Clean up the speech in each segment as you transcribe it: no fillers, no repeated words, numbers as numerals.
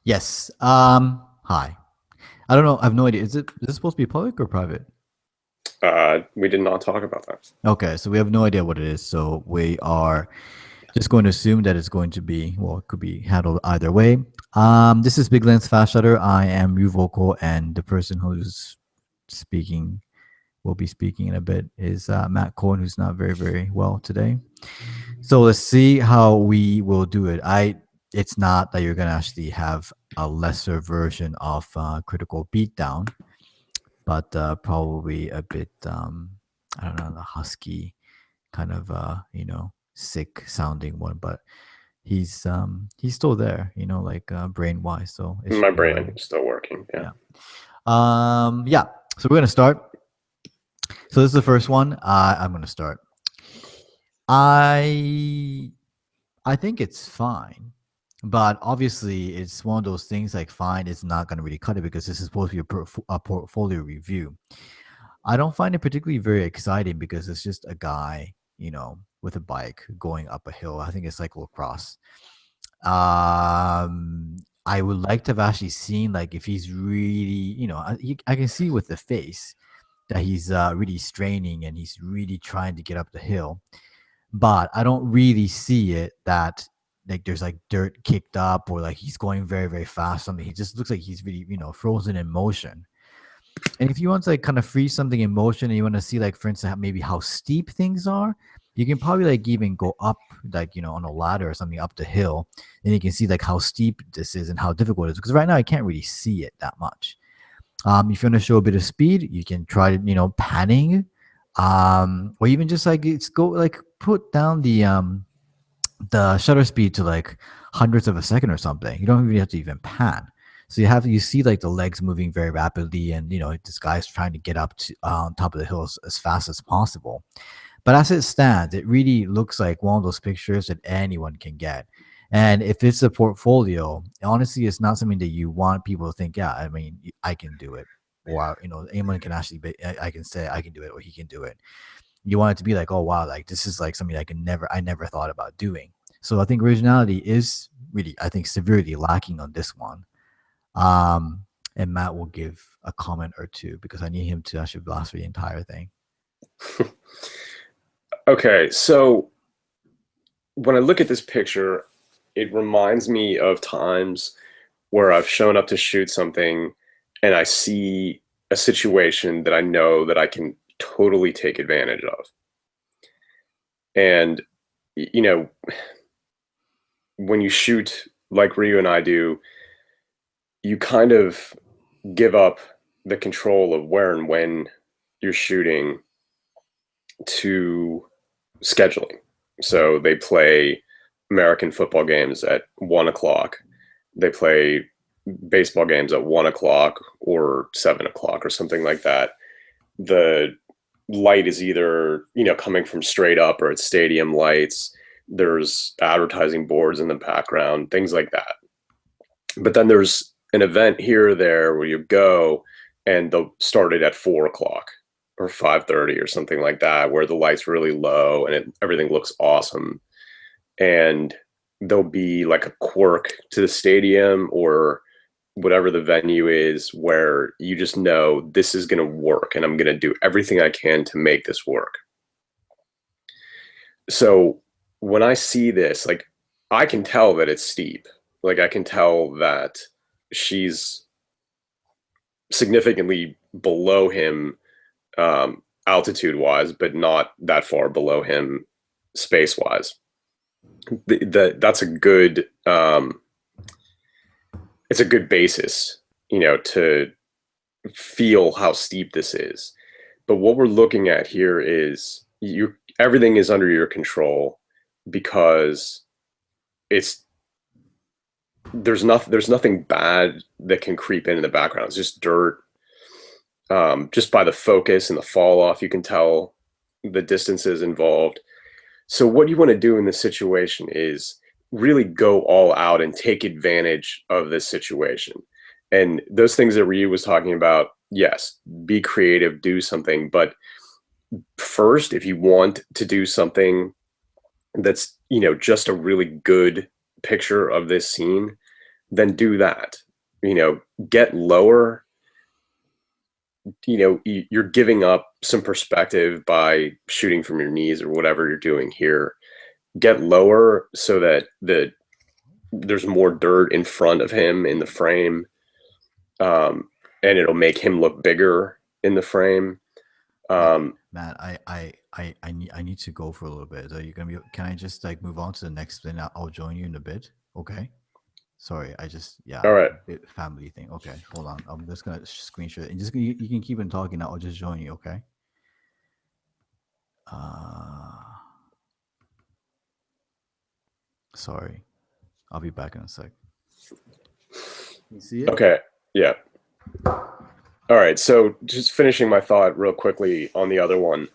Yes. Hi. I don't know. I have no idea. Is this supposed to be public or private? We did not talk about that. Okay, so we have no idea what it is. So we are just going to assume that it's going to be, well, it could be handled either way. This is Big Lens Fast Shutter. I am Yu Vocal, and the person who's speaking will be speaking in a bit is Matt Cohen, who's not very well today. So let's see how we will do it. It's not that you're gonna actually have a lesser version of Critical Beatdown, but probably a bit I don't know, the husky kind of sick sounding one, but he's still there, like brain wise, so it should My be all brain right. is still working. Yeah. Yeah. Yeah. So we're gonna start. So this is the first one. I'm gonna start. I I think it's fine, but obviously it's one of those things like fine is not gonna really cut it because this is supposed to be a portfolio review. I don't find it particularly very exciting because it's just a guy, with a bike going up a hill. I think it's cyclocross. I would like to have actually seen like if he's really, I can see with the face that he's really straining and he's really trying to get up the hill, but I don't really see it that like there's like dirt kicked up or like he's going very fast. Something he just looks like he's really frozen in motion. And if you want to like kind of freeze something in motion and you want to see like for instance maybe how steep things are, you can probably like even go up like on a ladder or something up the hill, and you can see like how steep this is and how difficult it is. Because right now I can't really see it that much. If you want to show a bit of speed, you can try panning, or even just like it's go like put down the shutter speed to like hundreds of a second or something. You don't even have to even pan. So you see like the legs moving very rapidly, and this guy's trying to get up to on top of the hill as fast as possible. But as it stands, it really looks like one of those pictures that anyone can get. And if it's a portfolio, honestly, it's not something that you want people to think, yeah, I mean, I can do it. Or, anyone can actually be, I can say I can do it or he can do it. You want it to be like, oh, wow, like this is like something I never thought about doing. So I think originality is really, I think, severely lacking on this one. Um, and Matt will give a comment or two because I need him to actually blast for the entire thing. Okay, so when I look at this picture, it reminds me of times where I've shown up to shoot something and I see a situation that I know that I can totally take advantage of. And, you know, when you shoot like Ryu and I do, you kind of give up the control of where and when you're shooting to scheduling. So they play American football games at 1 o'clock. They play baseball games at 1 o'clock or 7 o'clock or something like that. The light is either, coming from straight up or it's stadium lights. There's advertising boards in the background, things like that. But then there's an event here or there where you go and they'll start it at 4 o'clock or 5:30 or something like that, where the light's really low and everything looks awesome. And there'll be like a quirk to the stadium or whatever the venue is where you just know this is going to work and I'm going to do everything I can to make this work. So when I see this, like I can tell that it's steep. Like I can tell that she's significantly below him altitude wise, but not that far below him space wise. That's a good it's a good basis, to feel how steep this is. But what we're looking at here is everything is under your control because it's there's nothing bad that can creep in the background. It's just dirt. Just by the focus and the fall off, you can tell the distances involved. So what you want to do in this situation is really go all out and take advantage of this situation. And those things that Ryu was talking about, yes, be creative, do something. But first, if you want to do something that's, just a really good picture of this scene, then do that. Get lower. You're giving up some perspective by shooting from your knees or whatever you're doing here. Get lower so that there's more dirt in front of him in the frame, and it'll make him look bigger in the frame. Matt, I need to go for a little bit. Are you gonna be? Can I just like move on to the next thing? I'll join you in a bit. Okay. Sorry, I just All right. bit family thing. Okay, hold on. I'm just gonna screenshot and just you can keep on talking. I'll just join you. Okay. Sorry, I'll be back in a sec. You see it? Okay. Yeah. All right. So just finishing my thought real quickly on the other one.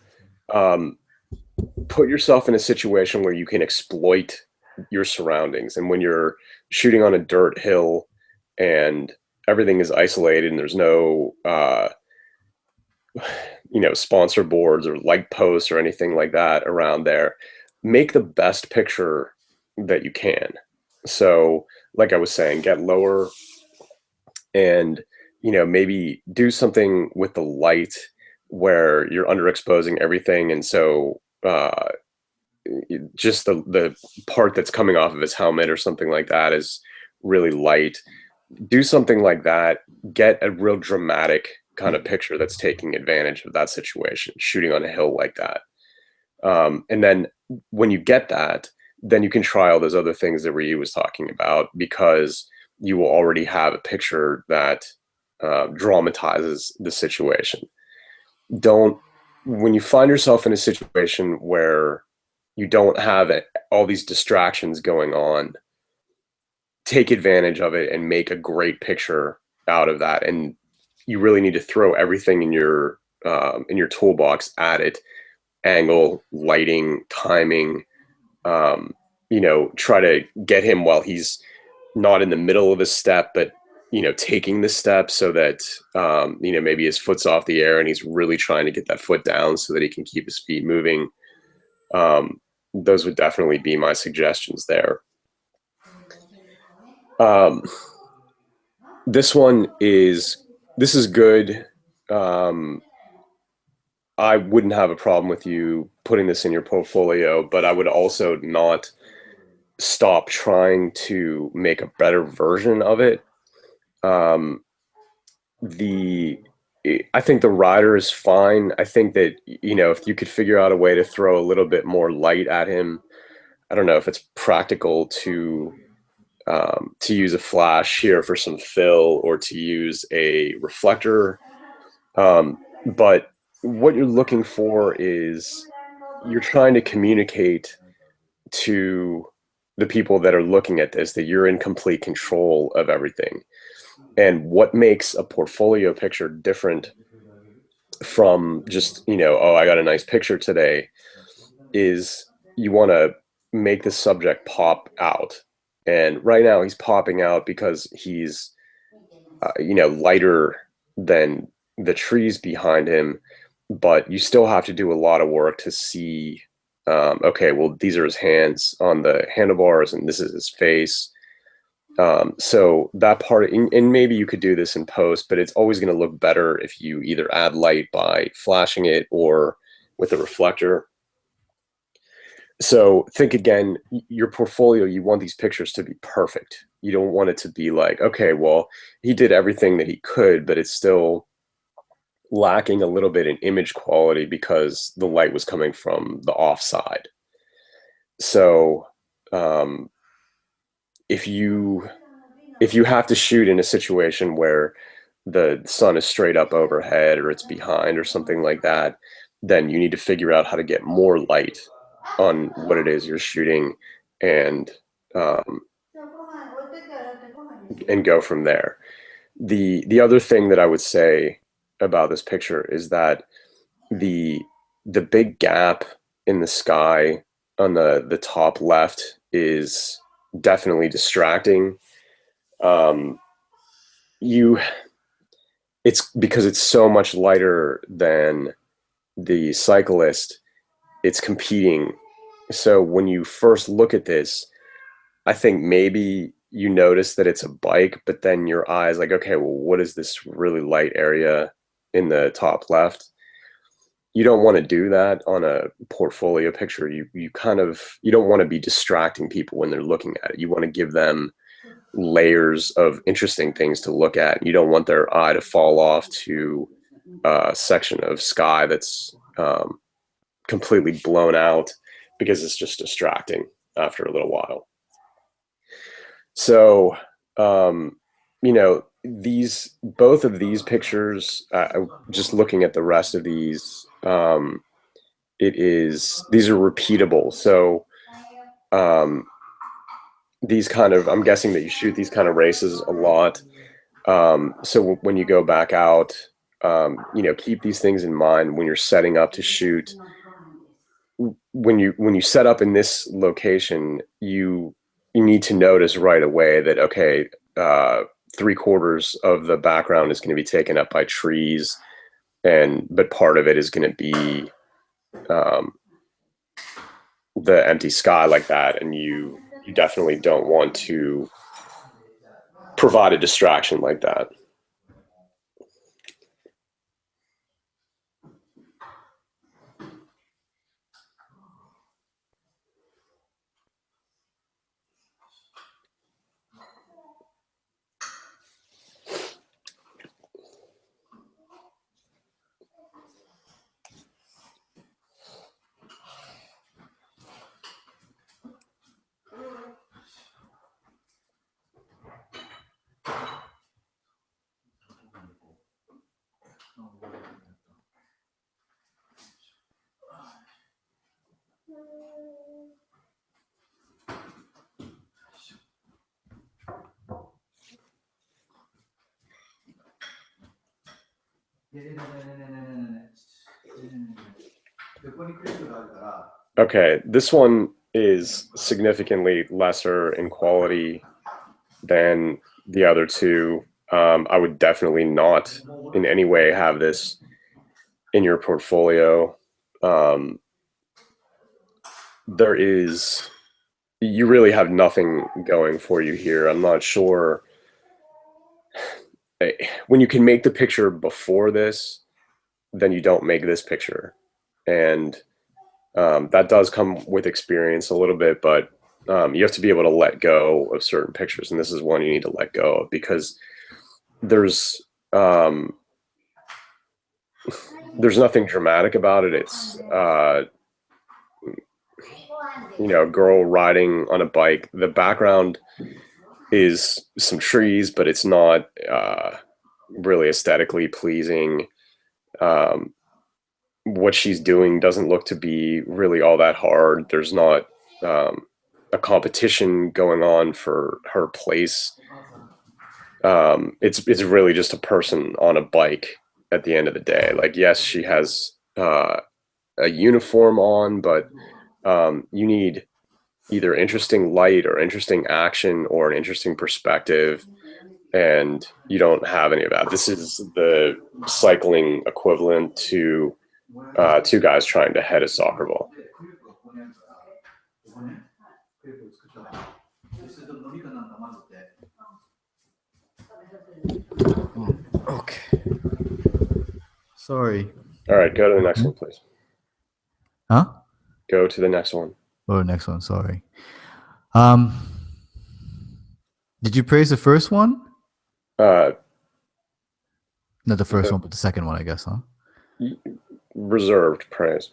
Put yourself in a situation where you can exploit your surroundings. And when you're shooting on a dirt hill and everything is isolated and there's no, sponsor boards or light posts or anything like that around there, make the best picture that you can. So, like I was saying, get lower and, maybe do something with the light where you're underexposing everything. And so, just the part that's coming off of his helmet or something like that is really light. Do something like that. Get a real dramatic kind of picture that's taking advantage of that situation, shooting on a hill like that. And then when you get that, then you can try all those other things that Ryu was talking about, because you will already have a picture that dramatizes the situation. When you find yourself in a situation where you don't have all these distractions going on, take advantage of it and make a great picture out of that. And you really need to throw everything in your toolbox at it: angle, lighting, timing. Try to get him while he's not in the middle of a step, but taking the step so that maybe his foot's off the air and he's really trying to get that foot down so that he can keep his feet moving. Those would definitely be my suggestions there. This is good. I wouldn't have a problem with you putting this in your portfolio, but I would also not stop trying to make a better version of it. I think the rider is fine. I think that, if you could figure out a way to throw a little bit more light at him, I don't know if it's practical to use a flash here for some fill or to use a reflector. But what you're looking for is you're trying to communicate to the people that are looking at this that you're in complete control of everything. And what makes a portfolio picture different from just, oh, I got a nice picture today, is you want to make the subject pop out. And right now he's popping out because he's, lighter than the trees behind him, but you still have to do a lot of work to see, okay, well, these are his hands on the handlebars and this is his face. So that part, and maybe you could do this in post, but it's always going to look better if you either add light by flashing it or with a reflector. So think again, your portfolio, you want these pictures to be perfect. You don't want it to be like, okay, well, he did everything that he could, but it's still lacking a little bit in image quality because the light was coming from the offside. So if you have to shoot in a situation where the sun is straight up overhead or it's behind or something like that, then you need to figure out how to get more light on what it is you're shooting and go from there. The other thing that I would say about this picture is that the big gap in the sky on the top left is definitely distracting. It's because it's so much lighter than the cyclist, it's competing. So when you first look at this, I think maybe you notice that it's a bike, but then your eyes like, okay, well, what is this really light area in the top left? You don't want to do that on a portfolio picture. You kind of, you don't want to be distracting people when they're looking at it. You want to give them layers of interesting things to look at. You don't want their eye to fall off to a section of sky that's completely blown out, because it's just distracting after a little while. So, you know, both of these pictures, just looking at the rest of these, these are repeatable. So, these kind of, I'm guessing that you shoot these kind of races a lot. So when you go back out, you know, keep these things in mind when you're setting up to shoot. When you set up in this location, you need to notice right away that, okay, 3/4 of the background is going to be taken up by trees, but part of it is going to be the empty sky like that, and you definitely don't want to provide a distraction like that. Okay, this one is significantly lesser in quality than the other two. I would definitely not in any way have this in your portfolio. You really have nothing going for you here. I'm not sure. When you can make the picture before this, then you don't make this picture. And that does come with experience a little bit, but you have to be able to let go of certain pictures. And this is one you need to let go of, because there's nothing dramatic about it. It's, you know, a girl riding on a bike. The background is some trees, but it's not really aesthetically pleasing. What she's doing doesn't look to be really all that hard. There's not a competition going on for her place. It's really just a person on a bike at the end of the day. Like, yes, she has a uniform on, but you need either interesting light or interesting action or an interesting perspective, and you don't have any of that. This is the cycling equivalent to two guys trying to head a soccer ball. Okay. Sorry. All right, go to the next one, please. Huh? Go to the next one. Oh, next one. Sorry. Did you praise the first one? Not the first one, but the second one, I guess, huh? Reserved praise.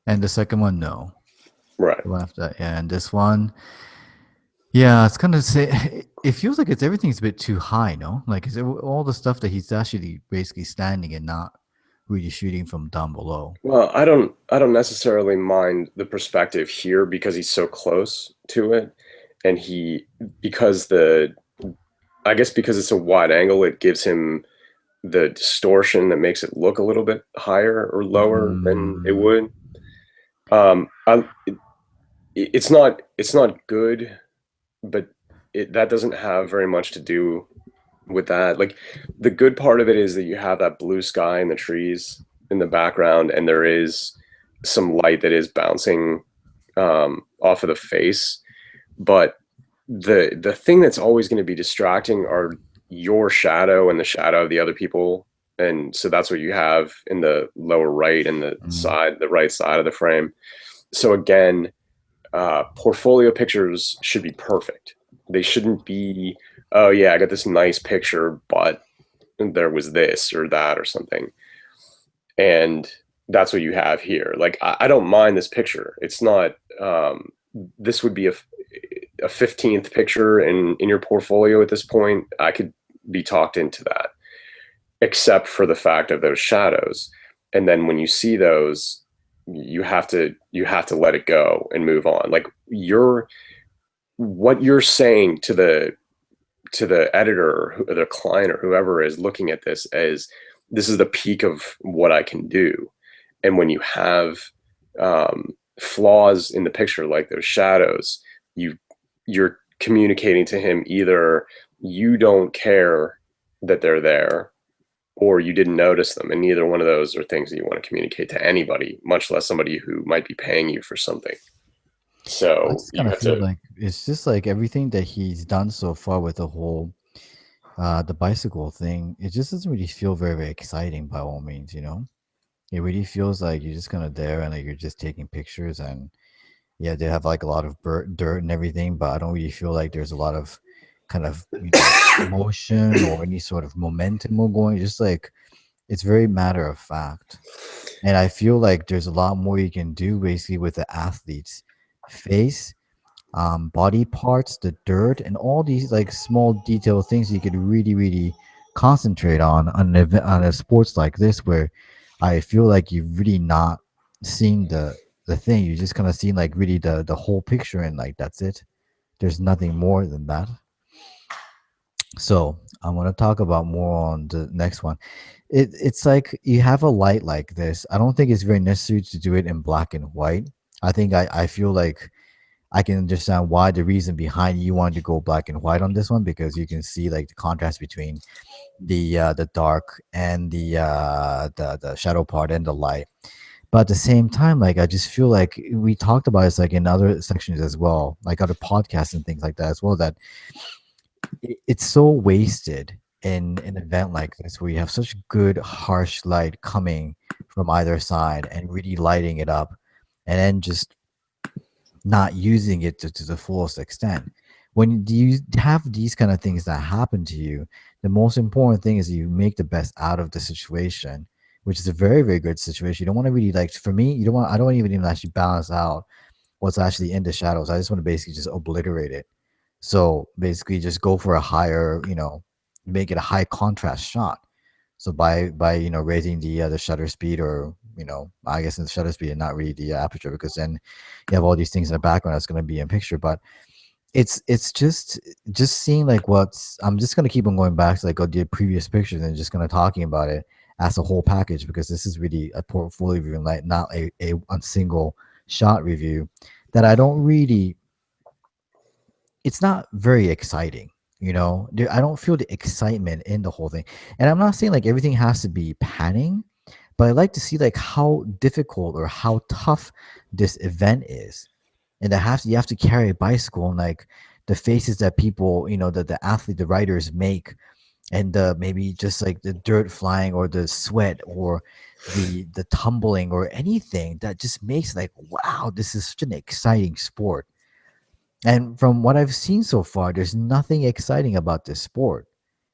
And the second one, no. Right. The one after that, yeah. And this one, yeah, it's kind of it feels like everything's a bit too high, no? Like, is it all the stuff that he's actually basically standing and not really shooting from down below? Well, I don't necessarily mind the perspective here, because he's so close to it, and because it's a wide angle, it gives him the distortion that makes it look a little bit higher or lower than it would. It's not good, but that doesn't have very much to do with that. Like, the good part of it is that you have that blue sky and the trees in the background, and there is some light that is bouncing off of the face. But the thing that's always going to be distracting are your shadow and the shadow of the other people. And so that's what you have in the lower right and Mm. the right side of the frame. So again, portfolio pictures should be perfect. They shouldn't be, oh yeah, I got this nice picture, but there was this or that or something. And that's what you have here. Like I don't mind this picture. It's not. This would be a 15th picture in your portfolio at this point. I could be talked into that, except for the fact of those shadows. And then when you see those, you have to let it go and move on. Like what you're saying to the editor or the client or whoever is looking at this is the peak of what I can do. And when you have flaws in the picture like those shadows, you're communicating to him either you don't care that they're there or you didn't notice them, and neither one of those are things that you want to communicate to anybody, much less somebody who might be paying you for something. I So just you kind of have feel to. like it's just like everything that he's done so far with the whole the bicycle thing. It just doesn't really feel very, very exciting by all means, you know? It really feels like you're just kind of there and like you're just taking pictures and yeah, they have like a lot of dirt and everything, but I don't really feel like there's a lot of kind of, motion or any sort of momentum or going. Just like it's very matter of fact. And I feel like there's a lot more you can do basically with the athlete's face, body parts, the dirt, and all these like small detail things you could really, really concentrate on a sports like this, where I feel like you've really not seen the thing. You just kind of seen like really the whole picture, and like that's it. There's nothing more than that. So I'm gonna talk about more on the next one. It's like you have a light like this. I don't think it's very necessary to do it in black and white. I feel like I can understand why the reason behind you wanted to go black and white on this one, because you can see like the contrast between the dark and the shadow part and the light. But at the same time, like I just feel like we talked about this like in other sections as well, like other podcasts and things like that as well, that it's so wasted in an event like this where you have such good harsh light coming from either side and really lighting it up, and then just not using it to the fullest extent. When you have these kind of things that happen to you, the most important thing is you make the best out of the situation, which is a very, very good situation. You don't want to really like, for me, you don't want, I don't even actually balance out what's actually in the shadows. I just want to basically just obliterate it. So basically just go for a higher, make it a high contrast shot. So by raising the shutter speed, or I guess in the shutter speed and not really the aperture, because then you have all these things in the background that's going to be in picture. But it's just seeing like what's, I'm just going to keep on going back to like the previous pictures and just kind of talking about it as a whole package, because this is really a portfolio review and like not a single shot review that I don't really, it's not very exciting. I don't feel the excitement in the whole thing. And I'm not saying like everything has to be panning, but I like to see like how difficult or how tough this event is. And you have to carry a bicycle, and like the faces that people, that the athlete, the riders make, and maybe just like the dirt flying or the sweat or the tumbling or anything that just makes like, wow, this is such an exciting sport. And from what I've seen so far, there's nothing exciting about this sport.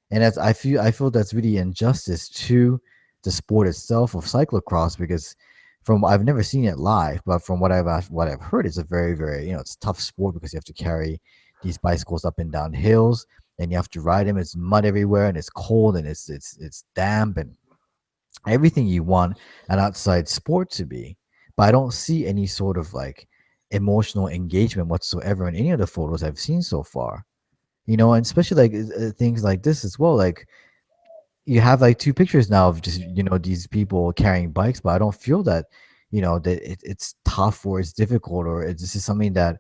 And that's, I feel that's really injustice to the sport itself of cyclocross, because from, I've never seen it live, but from what I've heard, it's a very, very, it's a tough sport, because you have to carry these bicycles up and down hills, and you have to ride them. It's mud everywhere, and it's cold, and it's damp, and everything you want an outside sport to be. But I don't see any sort of like emotional engagement whatsoever in any of the photos I've seen so far. And especially like things like this as well. Like you have like two pictures now of just these people carrying bikes, but I don't feel that that it's tough or it's difficult, or this is something that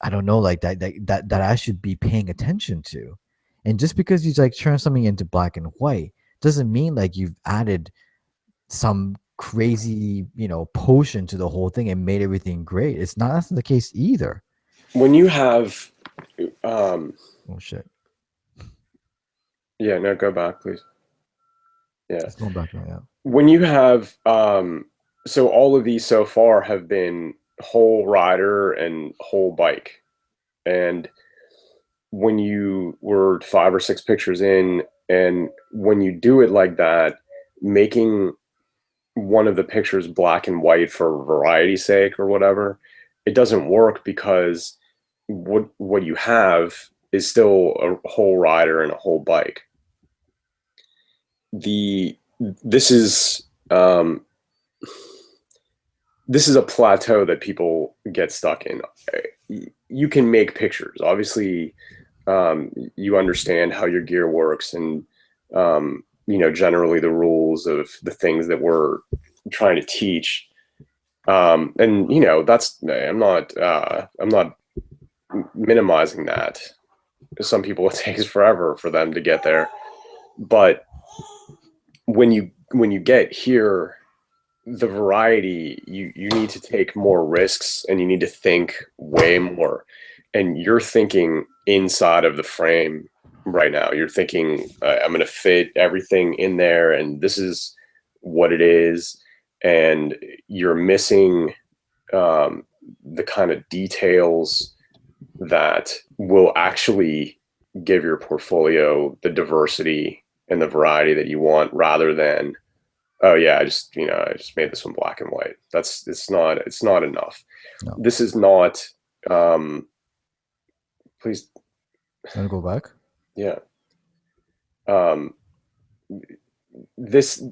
I don't know, like that I should be paying attention to. And just because you like turn something into black and white doesn't mean like you've added some crazy, potion to the whole thing and made everything great. It's not, that's not the case either. When you have Um, Oh shit. yeah, no, go back, please. Yeah. It's going back now, yeah. When you have, so all of these so far have been whole rider and whole bike. And when you were 5 or 6 pictures in, and when you do it like that, making one of the pictures black and white for variety's sake or whatever, it doesn't work because what you have is still a whole rider and a whole bike. The this is this is a plateau that people get stuck in. You can make pictures. Obviously, you understand how your gear works and generally the rules of the things that we're trying to teach. And that's I'm not minimizing that. Some people it takes forever for them to get there, but when you get here, the variety, you need to take more risks and you need to think way more, and you're thinking inside of the frame right now. You're thinking, I'm going to fit everything in there and this is what it is, and you're missing the kind of details that will actually give your portfolio the diversity and the variety that you want, rather than, oh yeah, I just made this one black and white. It's not enough. No. This is not please. Want to go back? Yeah. um this,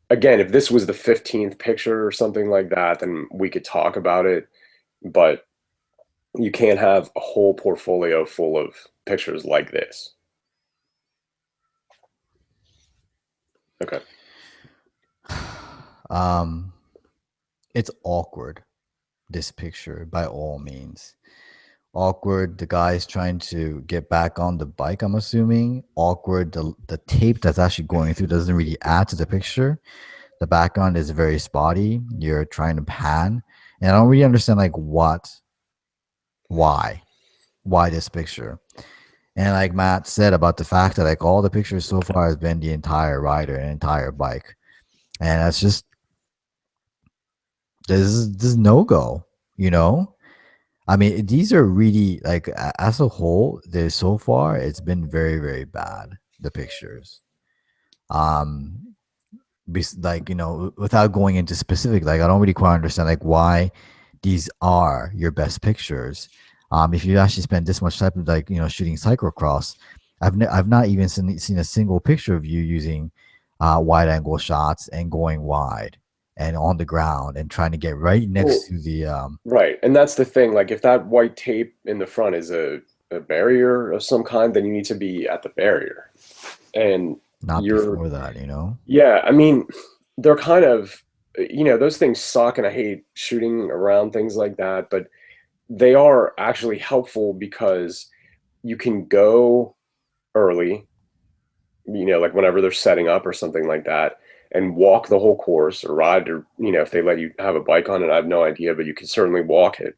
again, if this was the 15th picture or something like that, then we could talk about it, but you can't have a whole portfolio full of pictures like this. Okay. Um, it's awkward, this picture, by all means. Awkward, the guy's trying to get back on the bike, I'm assuming. Awkward, the tape that's actually going through doesn't really add to the picture. The background is very spotty. You're trying to pan. And I don't really understand like why this picture. And like Matt said about the fact that like all the pictures so far has been the entire rider and entire bike. And that's just this no go, you know? I mean, these are really like as a whole, there's so far it's been very, very bad, the pictures. Um like, without going into specific, like I don't really quite understand like why these are your best pictures. If you actually spend this much time like shooting cyclocross, I've not even seen a single picture of you using wide angle shots and going wide and on the ground and trying to get right Well, next to the right. And that's the thing. Like, if that white tape in the front is a barrier of some kind, then you need to be at the barrier. And not you're, before that, yeah, I mean, they're kind of, those things suck, and I hate shooting around things like that, but they are actually helpful because you can go early, like whenever they're setting up or something like that, and walk the whole course or ride, or, if they let you have a bike on it, I have no idea, but you can certainly walk it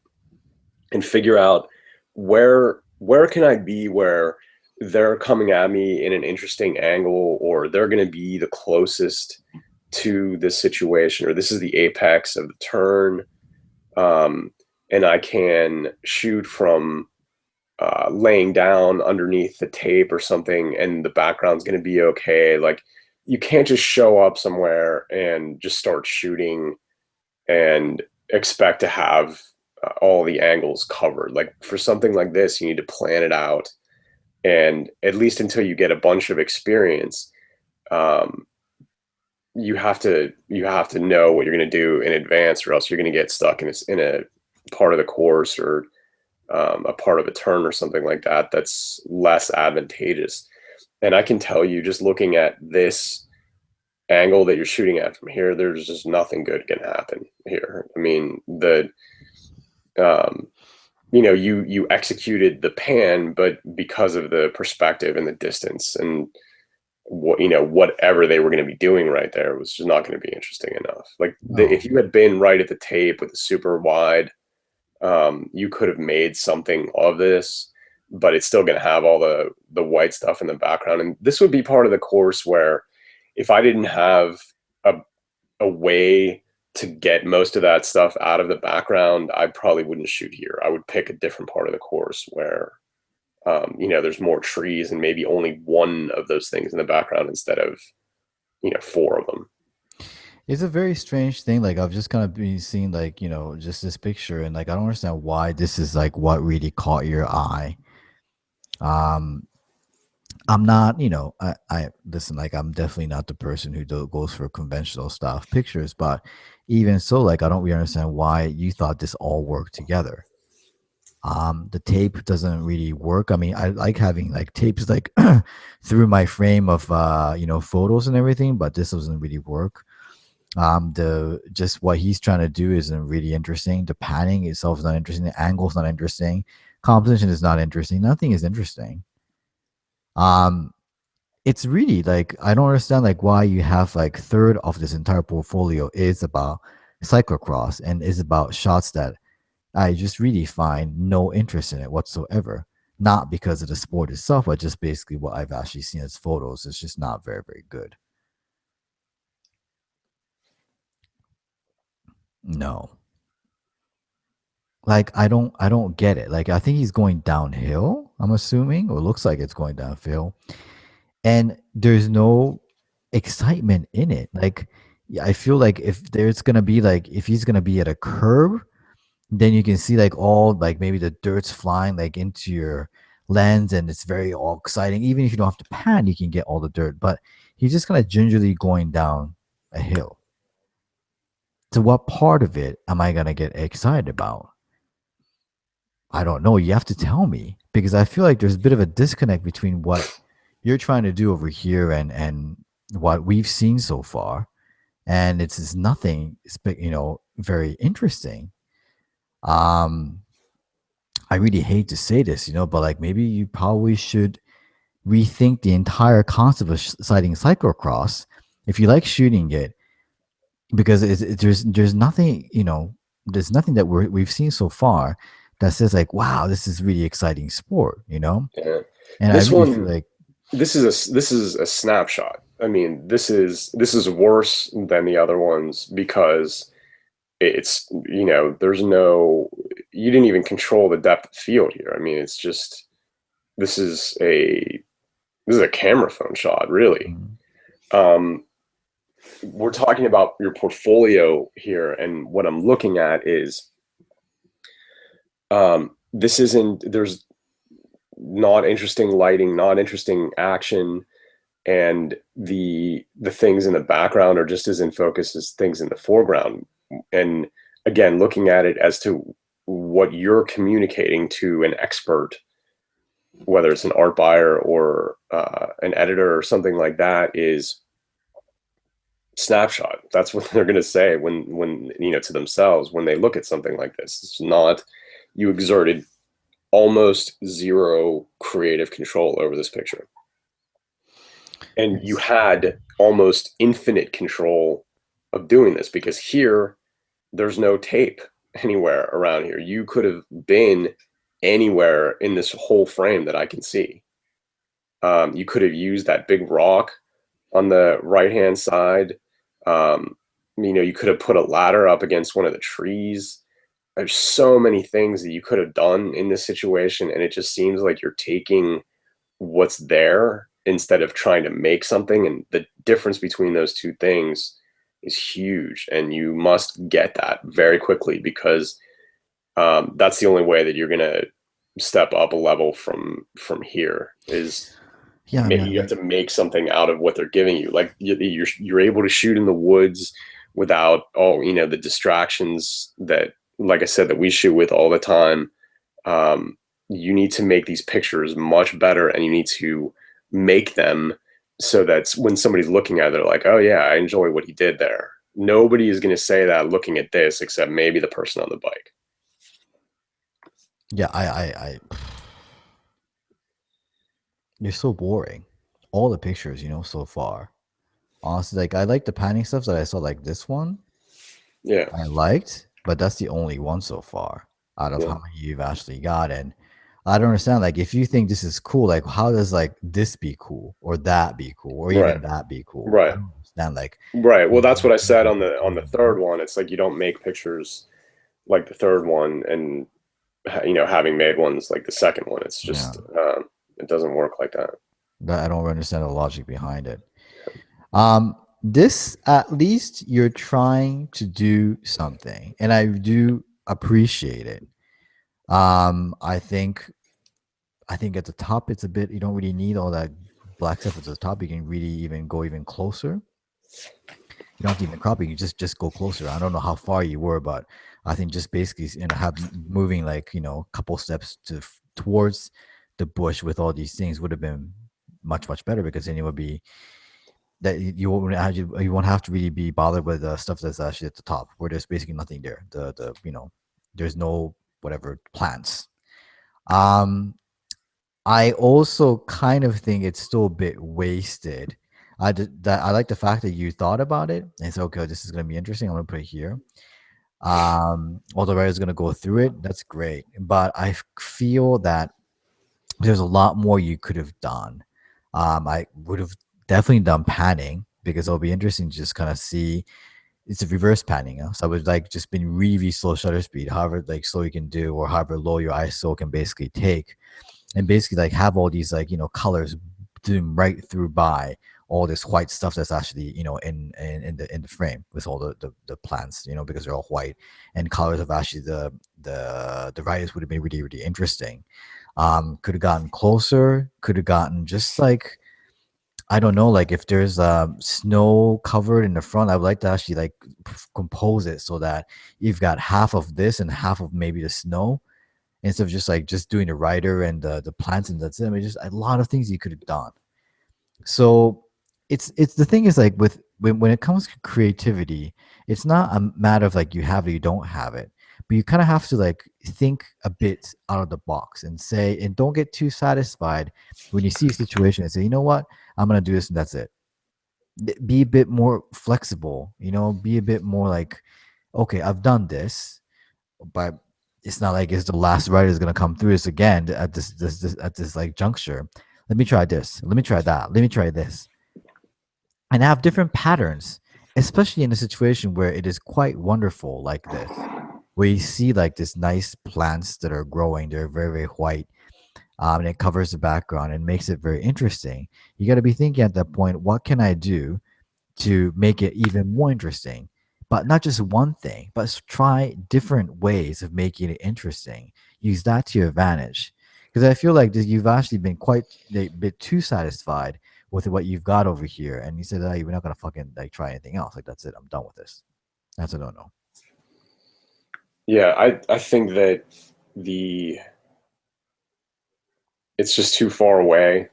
and figure out where can I be where they're coming at me in an interesting angle, or they're going to be the closest to this situation, or this is the apex of the turn. And I can shoot from laying down underneath the tape or something, and the background's going to be okay. Like, you can't just show up somewhere and just start shooting and expect to have all the angles covered. Like, for something like this, you need to plan it out, and at least until you get a bunch of experience, um, you have to know what you're going to do in advance, or else you're going to get stuck in a part of the course, or a part of a turn or something like that that's less advantageous. And I can tell you, just looking at this angle that you're shooting at from here, there's just nothing good going to happen here. I mean, um, you executed the pan, but because of the perspective and the distance and whatever they were going to be doing right there was just not going to be interesting enough. Like, no. if you had been right at the tape with a super wide, you could have made something of this, but it's still going to have all the white stuff in the background. And this would be part of the course where if I didn't have a, a way to get most of that stuff out of the background, I probably wouldn't shoot here. I would pick a different part of the course where, there's more trees and maybe only one of those things in the background instead of, four of them. It's a very strange thing. Like I've just kind of been seeing like, just this picture and like I don't understand why this is like what really caught your eye. Um I'm not, I listen, like I'm definitely not the person who goes for conventional stuff pictures, but even so, like I don't really understand why you thought this all worked together. The tape doesn't really work. I mean, I like having like tapes like through my frame of photos and everything, but this doesn't really work. The just what he's trying to do isn't really interesting. The panning itself is not interesting. The angle's not interesting. Composition is not interesting. Nothing is interesting. Um, it's really like I don't understand like why you have like third of this entire portfolio is about cyclocross and is about shots that I just really find no interest in it whatsoever. Not because of the sport itself, but just basically what I've actually seen as photos. It's just not very, very good. No. Like I don't get it. Like I think he's going downhill, I'm assuming, or looks like it's going downhill. And there's no excitement in it. Like yeah, I feel like if there's gonna be like if he's gonna be at a curb, then you can see like all like maybe the dirt's flying like into your lens and it's very all exciting. Even if you don't have to pan, you can get all the dirt. But he's just kind of gingerly going down a hill. So what part of it am I gonna get excited about? I don't know. You have to tell me because I feel like there's a bit of a disconnect between what you're trying to do over here and what we've seen so far, and it's just nothing, very interesting. Um, I really hate to say this, but like maybe you probably should rethink the entire concept of citing cyclocross if you like shooting it, because there's nothing, there's nothing that we've seen so far that says like, wow, this is really exciting sport. Yeah. And I This really feel one, like, this is a snapshot. I mean, this is worse than the other ones because it's there's no you didn't even control the depth of field here. I mean, it's just this is a this is a camera phone shot, really. mm, Um, we're talking about your portfolio here, and what I'm looking at is this isn't there's not interesting lighting, not interesting action, and the things in the background are just as in focus as things in the foreground. And again, looking at it as to what you're communicating to an expert, whether it's an art buyer or an editor or something like that, is snapshot. That's what they're going to say when to themselves when they look at something like this. It's not you exerted almost zero creative control over this picture, and you it's had almost infinite control of doing this because here there's no tape anywhere around here. You could have been anywhere in this whole frame that I can see. You could have used that big rock on the right hand side. You could have put a ladder up against one of the trees. There's so many things that you could have done in this situation, and it just seems like you're taking what's there instead of trying to make something. And the difference between those two things is huge, and you must get that very quickly because that's the only way that you're gonna step up a level from here is yeah, I mean, you have to make something out of what they're giving you. Like you're able to shoot in the woods without all the distractions that, like I said, that we shoot with all the time. You need to make these pictures much better, and you need to make them so that when somebody's looking at it, they're like, oh yeah, I enjoy what he did there. Nobody is going to say that looking at this except maybe the person on the bike. yeah, you're so boring. All the pictures, so far. Honestly, like I like the panning stuff that I saw, like this one, Yeah. I liked, but that's the only one so far out of Yeah. how many you've actually gotten. I don't understand. Like, if you think this is cool, like, how does like this be cool or that be cool or Right. even that be cool? I Right. don't understand. Like, Right. Well, that's what I said on the you third one. It's like you don't make pictures like the third one, and having made ones like the second one, it's yeah, just it doesn't work like that. I don't understand the logic behind it. This at least you're trying to do something, and I do appreciate it. I think at the top it's a bit you don't really need all that black stuff at the top. You can really even go even closer. You don't have to even crop it. You just go closer. I don't know how far you were, but I think just basically have moving like a couple steps towards the bush with all these things would have been much better, because then it would be that you won't have to really be bothered with the stuff that's actually at the top where there's basically nothing there. There's no whatever plants. Um, I also kind of think it's still a bit wasted. I like the fact that you thought about it and said, okay, this is gonna be interesting. I'm gonna put it here. All the writer's gonna go through it. That's great, but I feel that there's a lot more you could have done. I would have definitely done panning, because it'll be interesting to just kind of see. It's a reverse panning, so I would like just been really slow shutter speed, however like slow you can do, or however low your ISO can basically take, and basically like have all these like colors doing right through by all this white stuff that's actually in the frame with all the plants, because they're all white, and colors of actually the writers would have been really interesting. Could have gotten closer, could have gotten just like, I don't know, like if there's snow covered in the front, I would like to actually like compose it so that you've got half of this and half of maybe the snow, instead of just doing the rider and the plants, and that's it. I mean, just a lot of things you could have done. So it's the thing is like with when it comes to creativity, it's not a matter of like you have it, you don't have it, but you kind of have to like think a bit out of the box and say, and don't get too satisfied when you see a situation and say, you know what, I'm gonna do this and that's it. Be a bit more flexible, be a bit more like, okay, I've done this, but it's not like it's the last writer is gonna come through this again at this at this like juncture. Let me try this. Let me try that. Let me try this, and have different patterns, especially in a situation where it is quite wonderful like this, where you see like this nice plants that are growing. They're very white, and it covers the background and makes it very interesting. You got to be thinking at that point, what can I do to make it even more interesting? But not just one thing, but try different ways of making it interesting. Use that to your advantage. Because I feel like you've actually been quite a bit too satisfied with what you've got over here. And you said, you're not going to fucking like try anything else. Like, that's it. I'm done with this. That's a no no. Yeah, I think that the it's just too far away.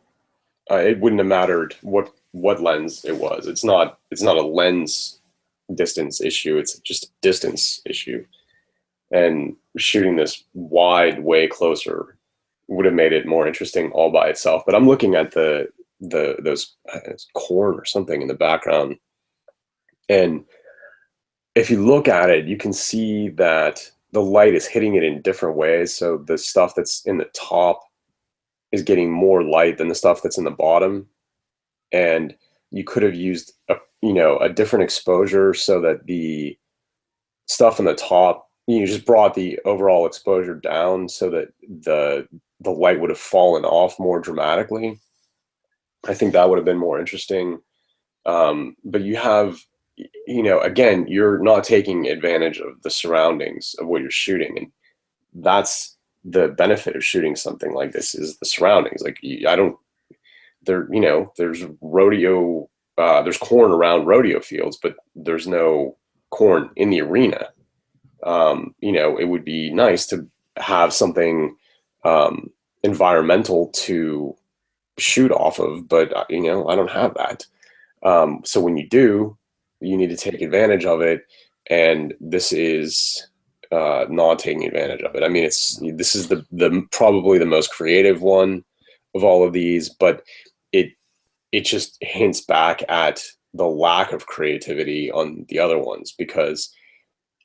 It wouldn't have mattered what lens it was. It's not a lens distance issue. It's just a distance issue. And shooting this wide, way closer, would have made it more interesting all by itself. But I'm looking at those corn or something in the background, and if you look at it, you can see that the light is hitting it in different ways. So the stuff that's in the top is getting more light than the stuff that's in the bottom, and you could have used a different exposure so that the stuff in the top, you just brought the overall exposure down so that the light would have fallen off more dramatically. I think that would have been more interesting. But you have, again, you're not taking advantage of the surroundings of what you're shooting, and that's the benefit of shooting something like this is the surroundings. Like I don't there, there's rodeo, there's corn around rodeo fields, but there's no corn in the arena. It would be nice to have something environmental to shoot off of, but I don't have that. So when you do, you need to take advantage of it, and this is not taking advantage of it. I mean, this is the probably the most creative one of all of these, but it it just hints back at the lack of creativity on the other ones, because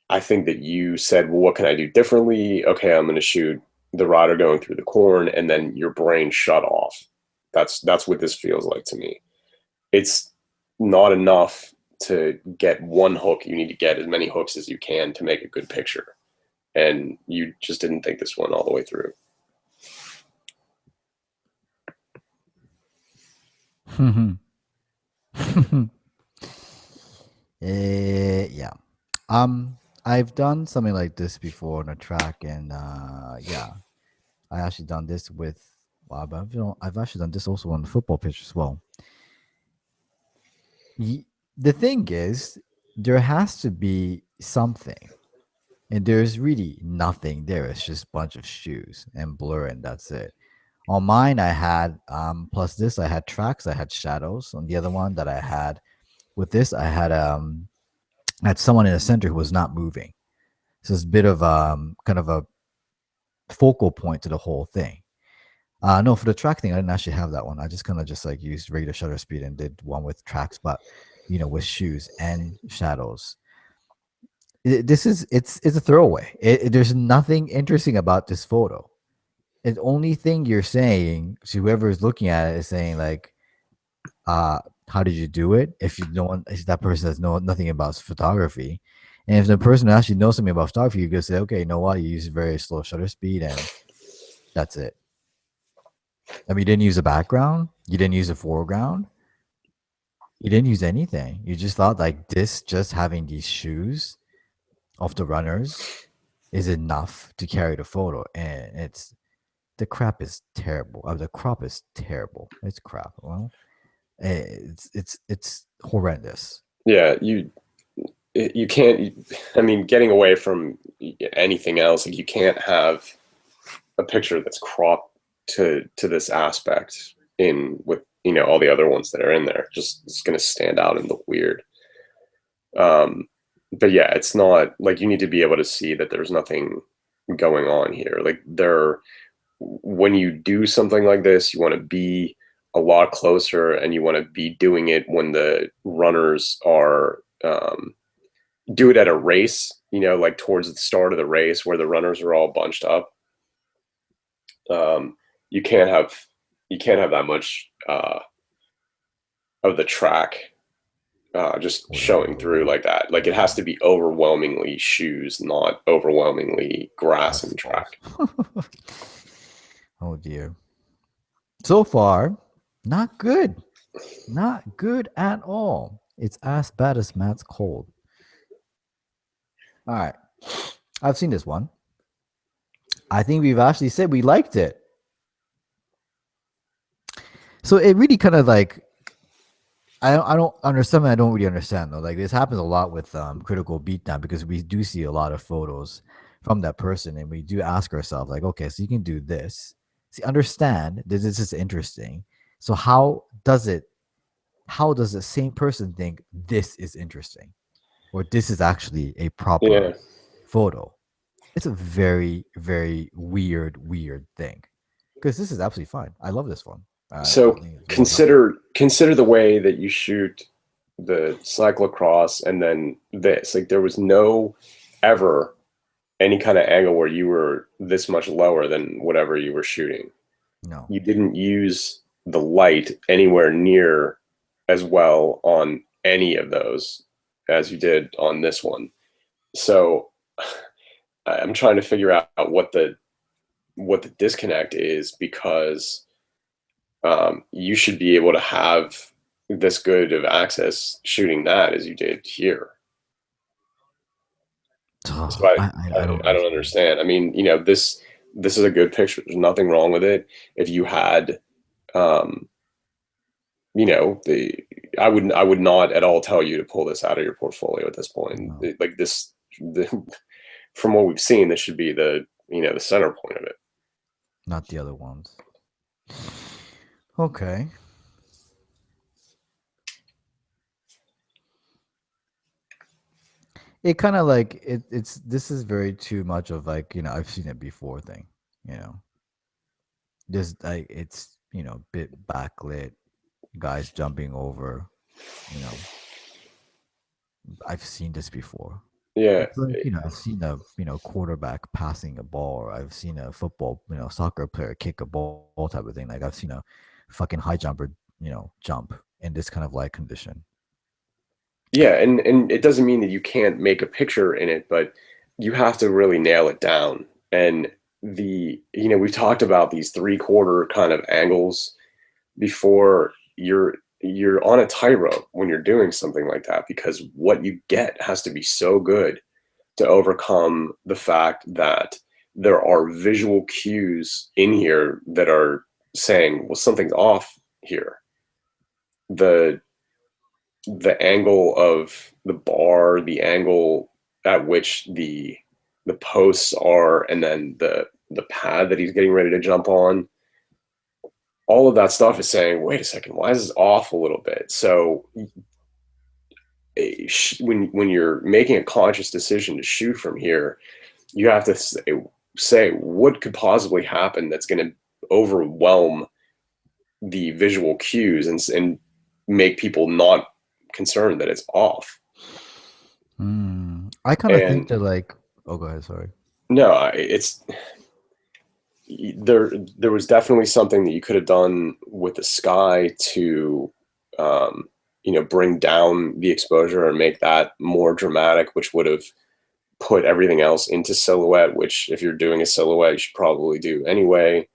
I think that you said, well, what can I do differently? Okay, I'm going to shoot the rider going through the corn, and then your brain shut off. That's what this feels like to me. It's not enough to get one hook. You need to get as many hooks as you can to make a good picture. And you just didn't think this one all the way through. Yeah. I've done something like this before on a track, and yeah, I actually done this with. Well, I've actually done this also on the football pitch as well. The thing is, there has to be something, and there's really nothing there. It's just a bunch of shoes and blur, and that's it. On mine, I had plus this, I had tracks, I had shadows. On the other one that I had with this, I had someone in the center who was not moving. So it's a bit of kind of a focal point to the whole thing. No, for the track thing, I didn't actually have that one. I just kind of just like used regular shutter speed and did one with tracks, but with shoes and shadows. It's a throwaway. There's nothing interesting about this photo. The only thing you're saying to whoever is looking at it is saying like, how did you do it? If that person has nothing about photography, and if the person actually knows something about photography, you could say, okay, you know what, you use very slow shutter speed, and that's it. I mean, you didn't use a background, you didn't use a foreground, you didn't use anything. You just thought like this, just having these shoes of the runners is enough to carry the photo, and the crap is terrible. The crop is terrible. It's crap. Well, it's horrendous. Yeah, you can't. I mean, getting away from anything else, like you can't have a picture that's cropped to this aspect in with all the other ones that are in there. Just it's going to stand out and look weird. But yeah, it's not like you need to be able to see that there's nothing going on here. Like when you do something like this, you want to be a lot closer, and you want to be doing it when the runners are do it at a race, like towards the start of the race where the runners are all bunched up. You can't have that much of the track just showing through like that. Like it has to be overwhelmingly shoes, not overwhelmingly grass and track. Oh dear. So far, not good. Not good at all. It's as bad as Matt's cold. All right. I've seen this one. I think we've actually said we liked it. So it really kind of like I don't understand. I don't really understand though. Like this happens a lot with critical beatdown, because we do see a lot of photos from that person, and we do ask ourselves like, okay, so you can do this. See, understand that this is interesting. So how does the same person think this is interesting, or this is actually a proper photo? It's a very, very weird thing, because this is absolutely fine. I love this one. So consider the way that you shoot the cyclocross and then this. Like there was no ever any kind of angle where you were this much lower than whatever you were shooting. No. You didn't use the light anywhere near as well on any of those as you did on this one. So I'm trying to figure out what the disconnect is, because you should be able to have this good of access shooting that as you did here. So I don't understand. I mean, this is a good picture. There's nothing wrong with it. If you had, I would not at all tell you to pull this out of your portfolio at this point. No. Like this, from what we've seen, this should be the center point of it. Not the other ones. Okay. It kind of like this is very too much of like, I've seen it before thing, just like it's bit backlit, guys jumping over, I've seen this before. Yeah. It's like, I've seen a, quarterback passing a ball, or I've seen a football, soccer player kick a ball type of thing. Like I've seen a fucking high jumper, jump in this kind of light condition. Yeah, and it doesn't mean that you can't make a picture in it, but you have to really nail it down. And we've talked about these three-quarter kind of angles before. You're on a tightrope when you're doing something like that, because what you get has to be so good to overcome the fact that there are visual cues in here that are saying, well, something's off here. The the angle of the bar, the angle at which the posts are, and then the pad that he's getting ready to jump on, all of that stuff is saying, wait a second, why is this off a little bit? So when you're making a conscious decision to shoot from here, you have to say what could possibly happen that's going to overwhelm the visual cues and make people not concerned that it's off. I kind of think And that like, oh, go ahead. Sorry. no, it's there was definitely something that you could have done with the sky to bring down the exposure and make that more dramatic, which would have put everything else into silhouette, which if you're doing a silhouette you should probably do anyway.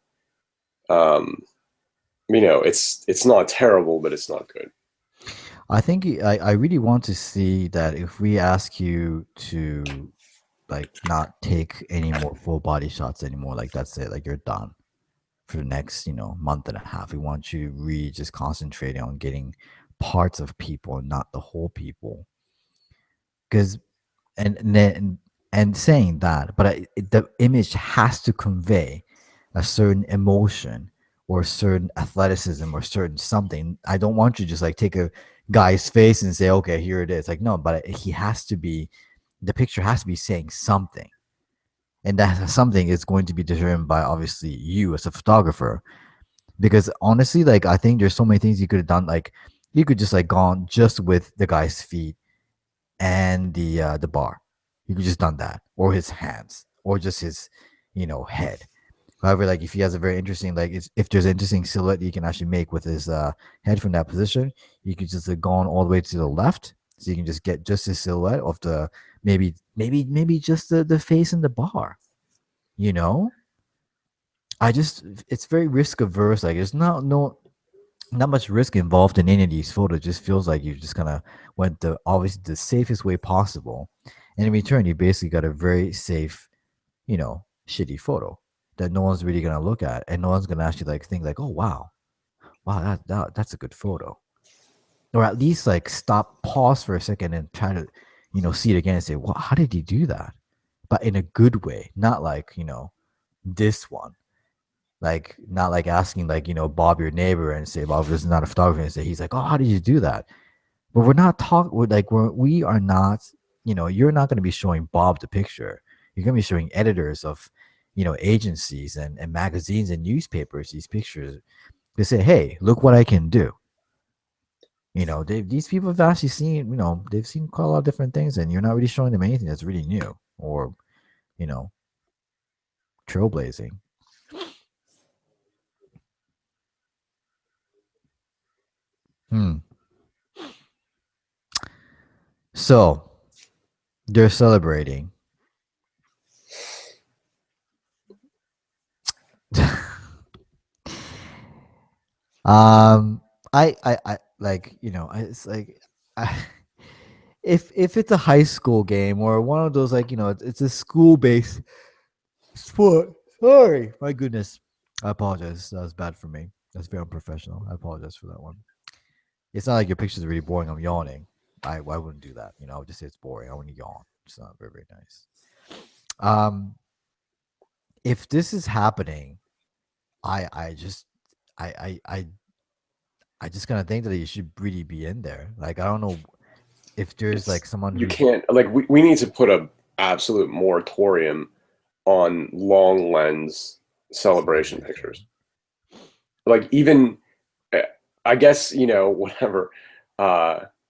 um it's not terrible, but it's not good. I think I really want to see that if we ask you to like not take any more full body shots anymore, like that's it, like you're done for the next, month and a half. We want you really just concentrating on getting parts of people and not the whole people. Because and saying that, but the image has to convey a certain emotion or certain athleticism or certain something. I don't want you to just like take a guy's face and say, okay, here it is. Like, no, but he has to be, the picture has to be saying something. And that something is going to be determined by obviously you as a photographer. Because honestly, like, I think there's so many things you could have done. Like, you could just like gone just with the guy's feet and the bar. You could just done that, or his hands, or just his, head. However, like if he has a very interesting, like if there's an interesting silhouette you can actually make with his head from that position, you could just go on all the way to the left, so you can just get just his silhouette of the maybe just the face and the bar. You know, I just it's very risk averse. Like there's not much risk involved in any of these photos. It just feels like you just kind of went the obviously the safest way possible, and in return, you basically got a very safe, shitty photo that no one's really gonna look at, and no one's gonna actually like think like, oh wow, that's a good photo, or at least like stop, pause for a second, and try to, see it again and say, well, how did he do that? But in a good way, not like this one. Like not like asking like Bob your neighbor and say Bob this is not a photographer and say he's like, oh, how did you do that? But we're not talking. We're like we are not. You're not going to be showing Bob the picture. You're going to be showing editors of agencies and magazines and newspapers these pictures. They say, hey, look what I can do. These people have actually seen. They've seen quite a lot of different things, and you're not really showing them anything that's really new or you know trailblazing. Hmm. So they're celebrating. um, I like it's like, I, if it's a high school game or one of those like it's a school based sport. Sorry, my goodness, I apologize. That was bad for me. That's very unprofessional. I apologize for that one. It's not like your pictures are really boring. I'm yawning. I wouldn't do that. I would just say it's boring. I wouldn't yawn. It's not very nice. Um, if this is happening, I just I I I just kind of think that you should really be in there. Like I don't know if there's like It's someone You who's can't, like, we need to put a absolute moratorium on long lens celebration celebration. pictures. Like even eh, I guess, whatever,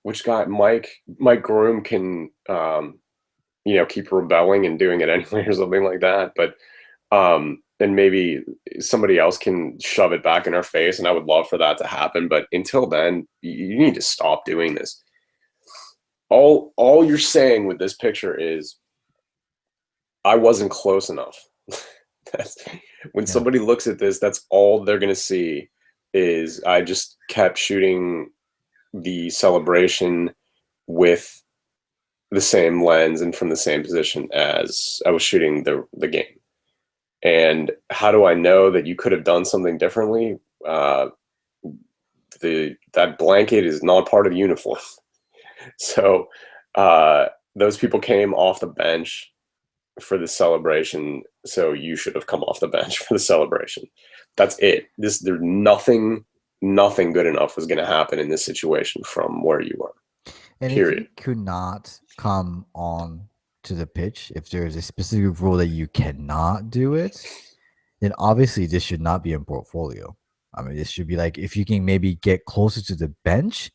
which guy, Mike Groom can, keep rebelling and doing it anyway or something like that. But and maybe somebody else can shove it back in our face, and I would love for that to happen. But until then, you need to stop doing this. All you're saying with this picture is I wasn't close enough. That's, when Yeah. somebody looks at this, that's all they're gonna see is I just kept shooting the celebration with the same lens and from the same position as I was shooting the game. And how do I know that you could have done something differently? That blanket is not part of the uniform. So those people came off the bench for the celebration, so you should have come off the bench for the celebration. That's it. There's nothing good enough was going to happen in this situation from where you were. And if you Period. could not come on to the pitch, if there is a specific rule that you cannot do it, then obviously this should not be in portfolio. I mean, this should be like if you can maybe get closer to the bench.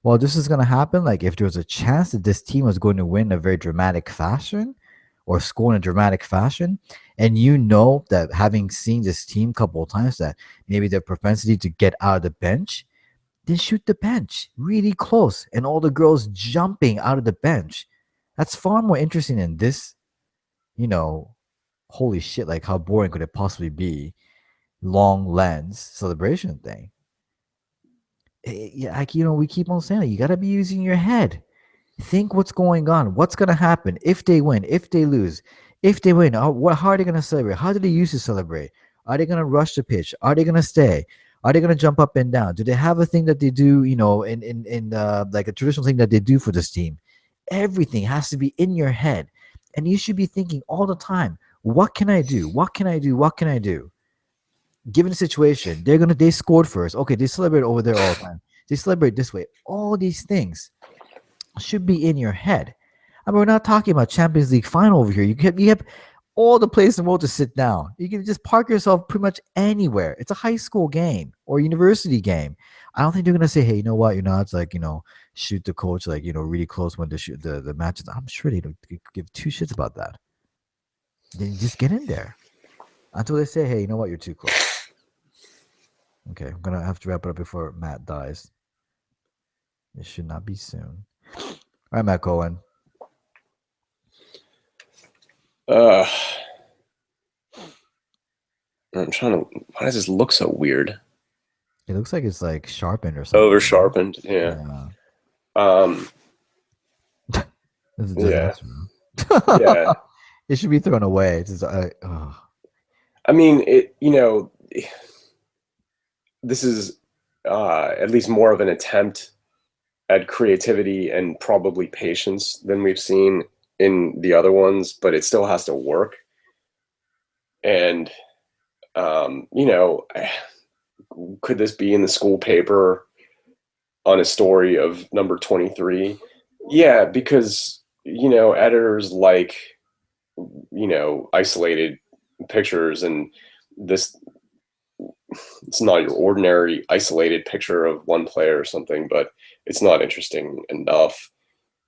Well, this is going to happen. Like if there was a chance that this team was going to win in a very dramatic fashion or score in a dramatic fashion, and you know that having seen this team a couple of times that maybe their propensity to get out of the bench, then shoot the bench really close and all the girls jumping out of the bench. That's far more interesting than this, you know, holy shit, like how boring could it possibly be? Long lens celebration thing. Yeah, like we keep on saying it. You gotta be using your head. Think what's going on. What's gonna happen if they win? If they lose? If they win, how are they gonna celebrate? How do they used to celebrate? Are they gonna rush the pitch? Are they gonna stay? Are they gonna jump up and down? Do they have a thing that they do? In like a traditional thing that they do for this team? Everything has to be in your head, and you should be thinking all the time. What can I do? What can I do? What can I do? Given the situation, they scored first. Okay, they celebrate over there all the time. They celebrate this way. All these things should be in your head. I mean, we're not talking about Champions League final over here. You have all the players in the world to sit down. You can just park yourself pretty much anywhere. It's a high school game or university game. I don't think they're gonna say, "Hey, you know what? It's like shoot the coach like really close when the matches." I'm sure they don't give two shits about that. Then just get in there until they say, "Hey, you know what? You're too close." Okay, I'm gonna have to wrap it up before Matt dies. It should not be soon. All right, Matt Cohen. I'm trying to. Why does this look so weird? It looks like it's like sharpened or something. Over sharpened. Yeah. It's a Yeah. disaster. Yeah. It should be thrown away. It's just, I mean, this is at least more of an attempt at creativity and probably patience than we've seen in the other ones, but it still has to work. And, could this be in the school paper on a story of number 23? Yeah, because, editors like, isolated pictures, and this, it's not your ordinary isolated picture of one player or something, but it's not interesting enough.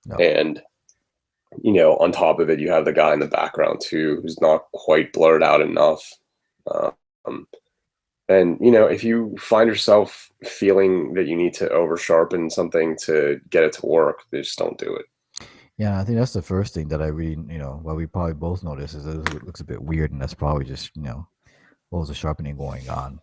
no. And on top of it, you have the guy in the background too, who's not quite blurred out enough. And if you find yourself feeling that you need to over sharpen something to get it to work, just don't do it. Yeah, I think that's the first thing that I really, what we probably both notice is that it looks a bit weird, and that's probably just, what was the sharpening going on.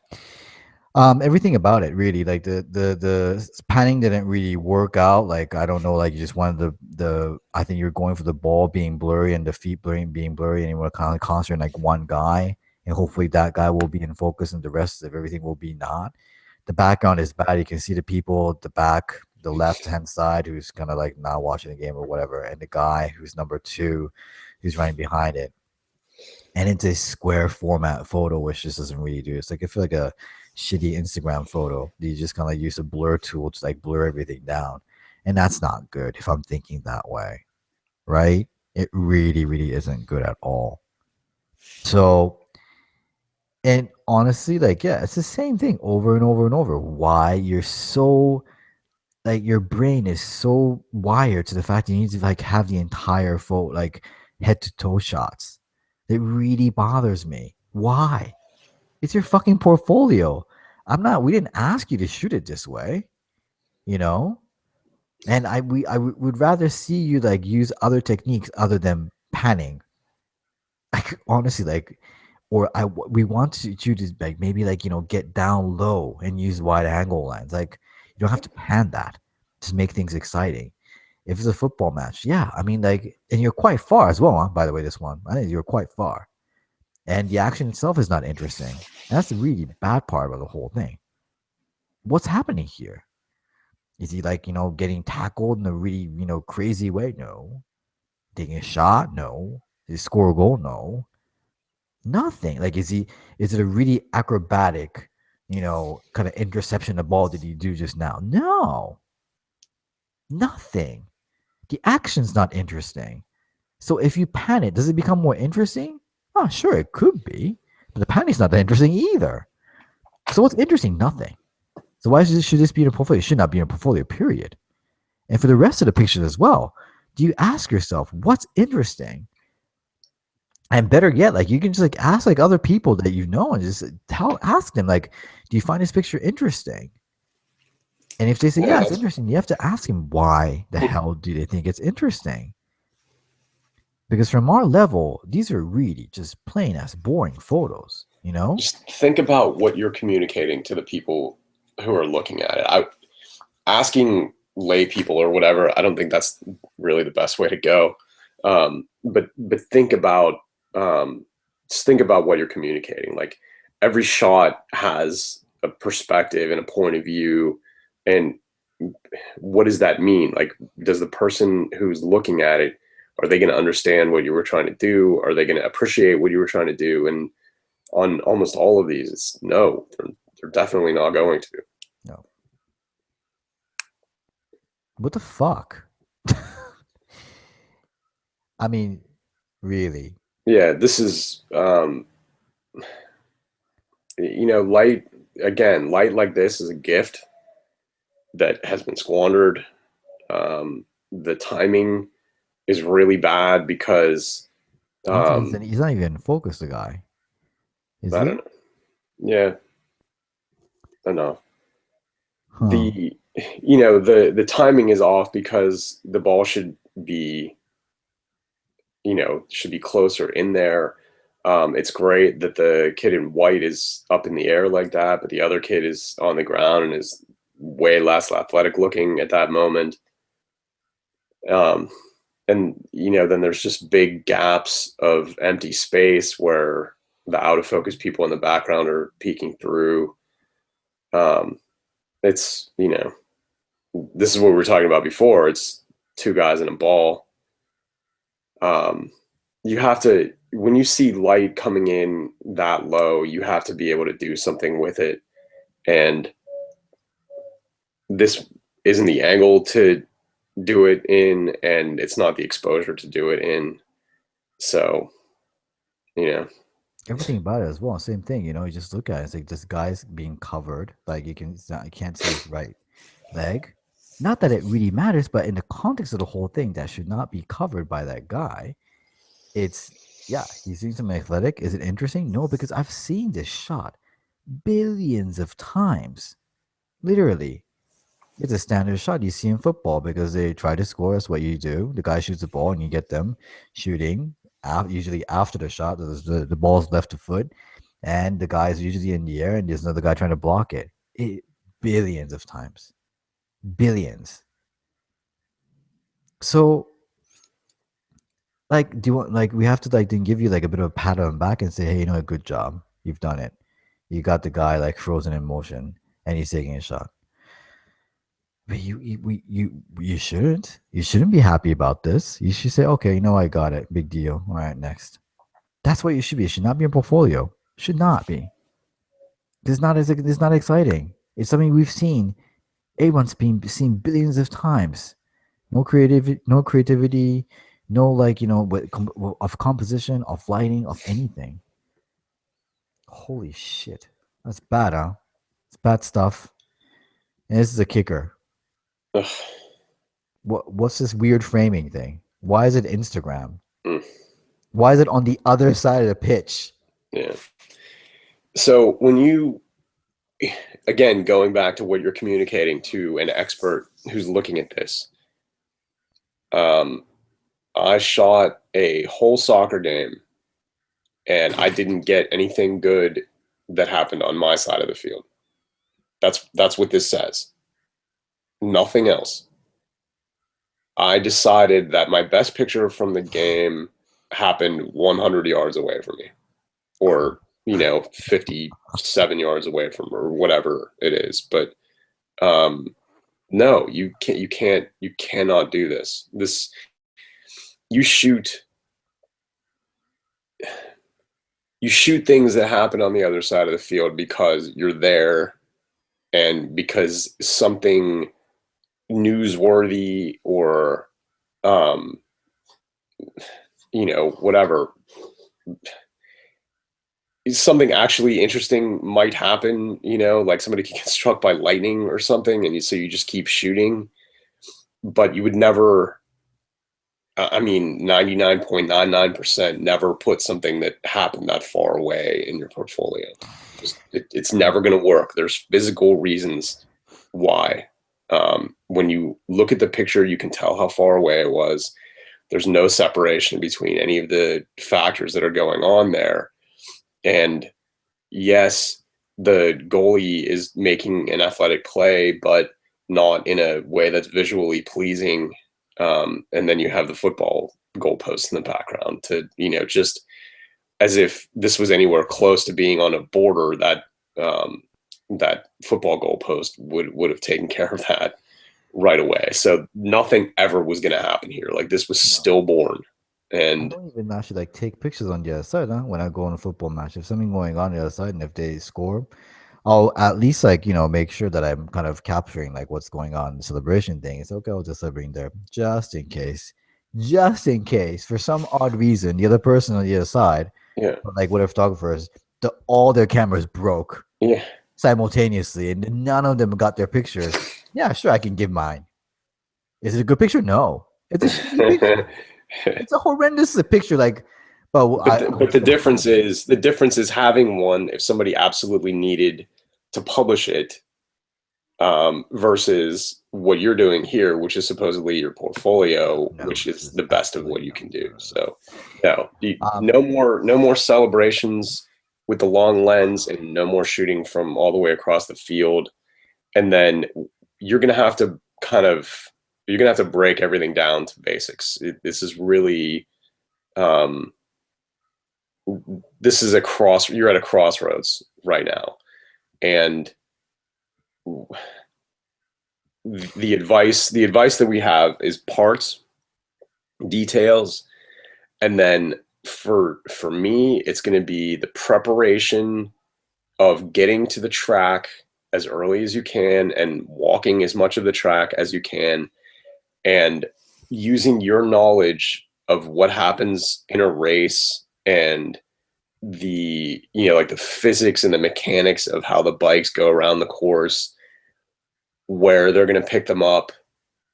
Everything about it really, like the panning didn't really work out. Like I don't know, like you just wanted the I think you're going for the ball being blurry and the feet being blurry, and you want to kind of concentrate on like one guy, and hopefully that guy will be in focus, and the rest of everything will be not. The background is bad. You can see the people at the back, the left hand side, who's kind of like not watching the game or whatever, and the guy who's number 2, who's running behind it. And it's a square format photo, which just doesn't really do. It's like I feel like a shitty Instagram photo. You just kind of like use a blur tool to like blur everything down, and that's not good if I'm thinking that way, right? It really, really isn't good at all. So, and honestly, like yeah, it's the same thing over and over and over. Why you're so like your brain is so wired to the fact that you need to like have the entire photo, like head to toe shots. It really bothers me. Why? It's your fucking portfolio. We didn't ask you to shoot it this way, you know? And would rather see you like use other techniques other than panning. Like honestly, like, we want you to like maybe like get down low and use wide angle lines. Like you don't have to pan that. Just make things exciting. If it's a football match, yeah, I mean like, and you're quite far as well. Huh? By the way, this one, I think you're quite far, and the action itself is not interesting. And that's the really bad part about the whole thing. What's happening here? Is he like getting tackled in a really crazy way? No. Taking a shot? No. Did he score a goal? No. Nothing. Like, is it a really acrobatic, kind of interception of ball did he do just now? No. Nothing. The action's not interesting. So if you pan it, does it become more interesting? Oh, sure, it could be. But the panning not that interesting either. So what's interesting? Nothing. So why should this be in a portfolio? It should not be in a portfolio, period. And for the rest of the pictures as well, do you ask yourself, what's interesting? And better yet, like you can just like ask like other people that and just ask them like, do you find this picture interesting? And if they say, Yeah, yeah, it's that's interesting, you have to ask them why the hell do they think it's interesting? Because from our level, these are really just plain as boring photos, just think about what you're communicating to the people who are looking at it. Asking lay people or whatever, I don't think that's really the best way to go. But think about just think about what you're communicating. Like every shot has a perspective and a point of view, and what does that mean? Like, does the person who's looking at it, are they going to understand what you were trying to do? Are they going to appreciate what you were trying to do? And on almost all of these, it's no, they're definitely not going to. No. What the fuck? I mean, really. Yeah, this is light, again, light like this is a gift that has been squandered. The timing is really bad because I don't think he's not even focused, the guy. Is I he? don't know. Yeah, I know. Huh. The timing is off because the ball be should be closer in there. It's great that the kid in white is up in the air like that, but the other kid is on the ground and is way less athletic looking at that moment. And then there's just big gaps of empty space where the out of focus people in the background are peeking through. It's this is what we were talking about before. It's two guys and a ball. You have to, when you see light coming in that low, you have to be able to do something with it. And this isn't the angle to do it in, and it's not the exposure to do it in. So, Everything about it as well. Same thing, you just look at it. It's like this guy's being covered. Like you can't see his right leg. Not that it really matters, but in the context of the whole thing, that should not be covered by that guy. It's yeah, he's doing something athletic. Is it interesting? No, because I've seen this shot billions of times. Literally. It's a standard shot you see in football because they try to score. That's what you do. The guy shoots the ball and you get them shooting. Usually after the shot, the ball's left to foot, and the guy's usually in the air, and there's another guy trying to block it. Billions of times, billions. So, like, do you want like we have to like then give you like a bit of a pat on the back and say, hey, good job, you've done it. You got the guy like frozen in motion, and he's taking a shot. But you shouldn't. You shouldn't be happy about this. You should say, okay, I got it. Big deal. All right, next. That's what you should be. It should not be a portfolio. Should not be. It's not exciting. It's something we've seen. Everyone's been seen billions of times. No creativity, no like of composition, of lighting, of anything. Holy shit, that's bad, huh? It's bad stuff. And this is a kicker. ugh. What's this weird framing thing? Why is it Instagram? Mm. Why is it on the other side of the pitch? Yeah. So when you, again, going back to what you're communicating to an expert who's looking at this, um, I shot a whole soccer game and I didn't get anything good that happened on my side of the field. That's what this says. Nothing else. I decided that my best picture from the game happened 100 yards away from me, or 57 yards away from, or whatever it is. But no, you cannot do this. You shoot you shoot things that happen on the other side of the field because you're there and because something newsworthy or um whatever, something actually interesting might happen, like somebody can get struck by lightning or something, and so you just keep shooting. But you would never, I mean, 99.99% never put something that happened that far away in your portfolio. It's never going to work. There's physical reasons why. When you look at the picture, you can tell how far away it was. There's no separation between any of the factors that are going on there. And yes, the goalie is making an athletic play, but not in a way that's visually pleasing. And then you have the football goalpost in the background to, just as if this was anywhere close to being on a border, that football goalpost would have taken care of that right away. So nothing ever was going to happen here. Like, this was stillborn. I And don't even actually like take pictures on the other side, huh? When I go on a football match, if something going on the other side and if they score, I'll at least make sure that I'm kind of capturing like what's going on, the celebration thing. It's okay, I'll just celebrate there just in case. Just in case, for some odd reason, the other person on the other side, yeah, like whatever photographers, all their cameras broke yeah. simultaneously and none of them got their pictures. Yeah, sure, I can give mine. Is it a good picture? No. It's a shitty picture. It's a horrendous picture. Like, but But the difference is having one if somebody absolutely needed to publish it, versus what you're doing here, which is supposedly your portfolio, no, which this is is the best of what absolutely you no, can no, do. no, no. So no, Um, no more celebrations with the long lens, and no more shooting from all the way across the field. And then you're gonna have to kind of you're gonna have to break everything down to basics. This is really, um, this is you're at a crossroads right now. And the advice that we have is parts, details, and then for me, it's going to be the preparation of getting to the track as early as you can and walking as much of the track as you can, and using your knowledge of what happens in a race and like the physics and the mechanics of how the bikes go around the course, where they're going to pick them up,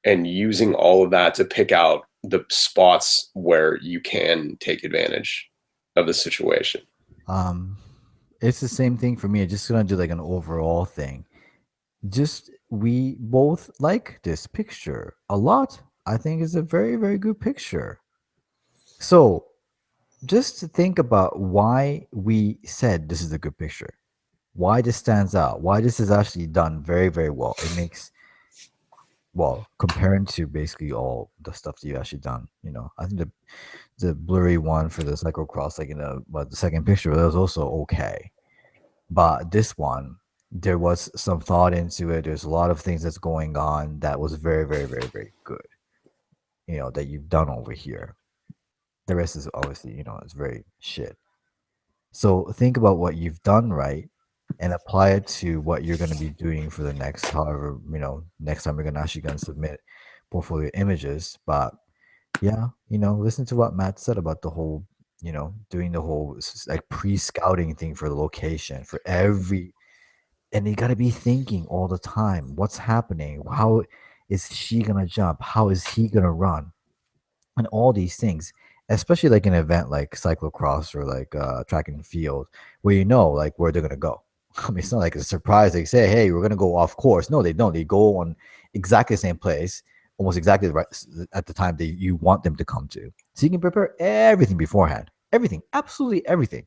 and using all of that to pick out the spots where you can take advantage of the situation. um, it's the same thing for me. I'm just gonna do like an overall thing. Just we both like this picture a lot. I think it's a very, very good picture. So just to think about why we said this is a good picture, why this stands out, why this is actually done very, very well. It makes comparing to basically all the stuff that you've actually done. I think the blurry one for the cyclocross, like the second picture, that was also okay. But this one, there was some thought into it. There's a lot of things that's going on that was very, very, very, very good. That you've done over here. The rest is obviously, it's very shit. So think about what you've done right and apply it to what you're going to be doing for the next, however, next time you're going to actually going to submit portfolio images. But yeah, listen to what Matt said about the whole, doing the whole like pre-scouting thing for the location for every, and you got to be thinking all the time, what's happening? How is she going to jump? How is he going to run? And all these things. especially like an event like cyclocross or like track and field, where you know like where they're gonna go. I mean, it's not like a surprise. They say, "Hey, we're gonna go off course." No, they don't. They go on exactly the same place, almost exactly right at the time that you want them to come to. So you can prepare everything beforehand. Everything, absolutely everything.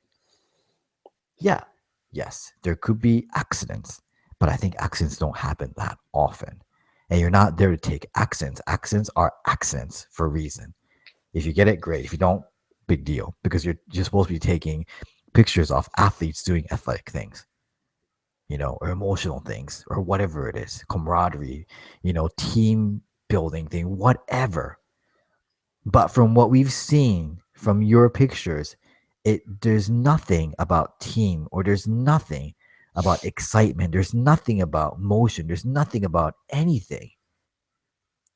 Yeah, yes, there could be accidents, but I think accidents don't happen that often. And you're not there to take accidents. Accidents are accidents for a reason. If you get it, great. If you don't, big deal, because you're supposed to be taking pictures of athletes doing athletic things, or emotional things, or whatever it is, camaraderie, team building thing, whatever. But from what we've seen from your pictures, there's nothing about team, or there's nothing about excitement. There's nothing about motion. There's nothing about anything.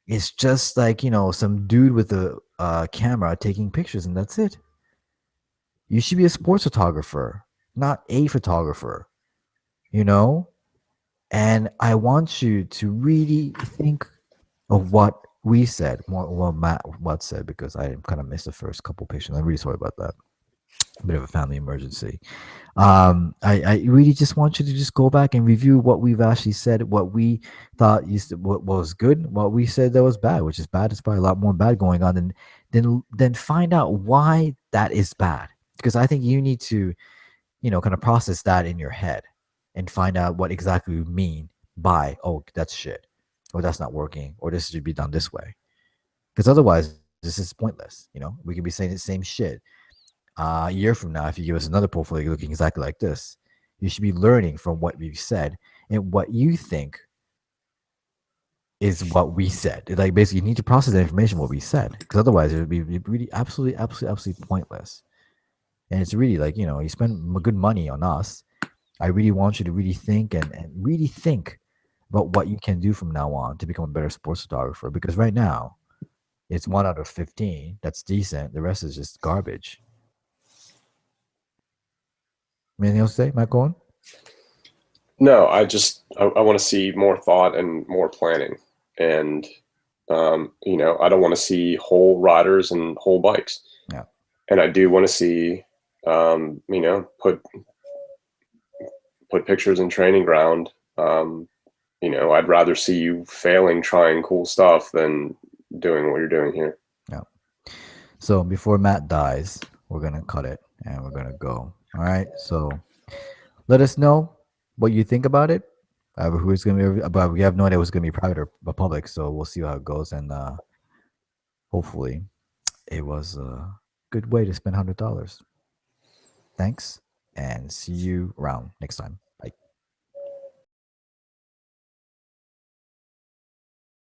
It's just like, some dude with a camera taking pictures, and that's it. You should be a sports photographer, not a photographer, you know? And I want you to really think of what we said, more what Matt what said, because I kind of missed the first couple pictures. I'm really sorry about that. A bit of a family emergency. I really just want you to just go back and review what we've actually said, what we thought what was good, what we said that was bad, which is bad. There's probably a lot more bad going on, and then find out why that is bad. Because I think you need to, kind of process that in your head and find out what exactly you mean by, oh, that's shit, or that's not working, or this should be done this way. Because otherwise, this is pointless. We could be saying the same shit a year from now. If you give us another portfolio looking exactly like this, you should be learning from what we've said and what you think is what we said. Like basically, you need to process the information what we said, because otherwise, it would be really absolutely, absolutely, absolutely pointless. And it's really like, you spend good money on us. I really want you to really think and really think about what you can do from now on to become a better sports photographer. Because right now, it's 1 out of 15. That's decent. The rest is just garbage. Anything else to say, Matt Cohen? No, I want to see more thought and more planning, and I don't want to see whole riders and whole bikes, Yeah. and I do want to see, put pictures in training ground. I'd rather see you failing trying cool stuff than doing what you're doing here. Yeah. So before Matt dies, we're gonna cut it and we're gonna go. All right. So let us know what you think about it. Who's gonna be? But we have no idea what's gonna be private or public. So we'll see how it goes. And hopefully, it was a good way to spend $100. Thanks, and see you around next time.